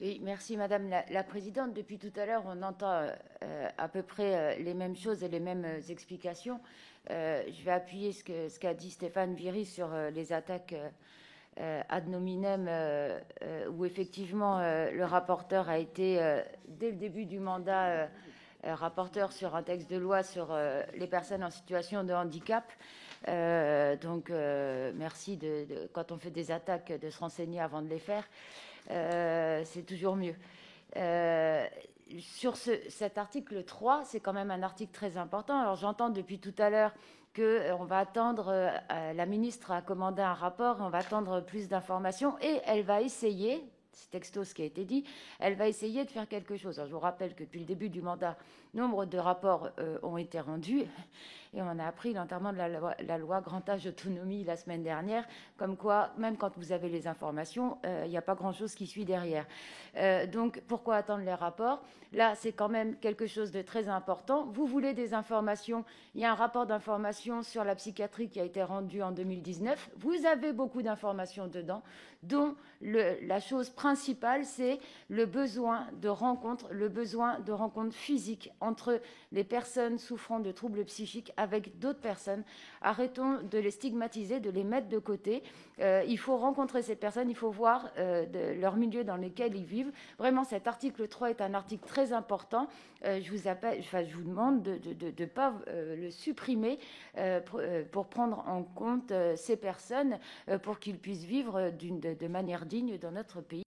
Oui, merci Madame la Présidente. Depuis tout à l'heure, on entend à peu près les mêmes choses et les mêmes explications. Je vais appuyer ce qu'a dit Stéphane Viry sur les attaques ad hominem, où effectivement le rapporteur a été, dès le début du mandat, rapporteur sur un texte de loi sur les personnes en situation de handicap. Merci quand on fait des attaques, de se renseigner avant de les faire. C'est toujours mieux. Euh, sur cet article 3, c'est quand même un article très important. Alors j'entends depuis tout à l'heure qu'on va attendre, la ministre a commandé un rapport, on va attendre plus d'informations et elle va essayer, c'est texto ce qui a été dit, elle va essayer de faire quelque chose. Alors, je vous rappelle que depuis le début du mandat, nombre de rapports ont été rendus et on a appris l'enterrement de la loi Grand Âge Autonomie la semaine dernière, comme quoi, même quand vous avez les informations, il n'y a pas grand-chose qui suit derrière. Donc, pourquoi attendre les rapports? Là, c'est quand même quelque chose de très important. Vous voulez des informations? Il y a un rapport d'information sur la psychiatrie qui a été rendu en 2019. Vous avez beaucoup d'informations dedans, dont la chose principale, c'est le besoin de rencontres physiques entre les personnes souffrant de troubles psychiques avec d'autres personnes. Arrêtons de les stigmatiser, de les mettre de côté. Il faut rencontrer ces personnes, il faut voir leur milieu dans lequel ils vivent. Vraiment, cet article 3 est un article très important. Je vous demande de ne pas le supprimer pour prendre en compte ces personnes, pour qu'ils puissent vivre de manière digne dans notre pays.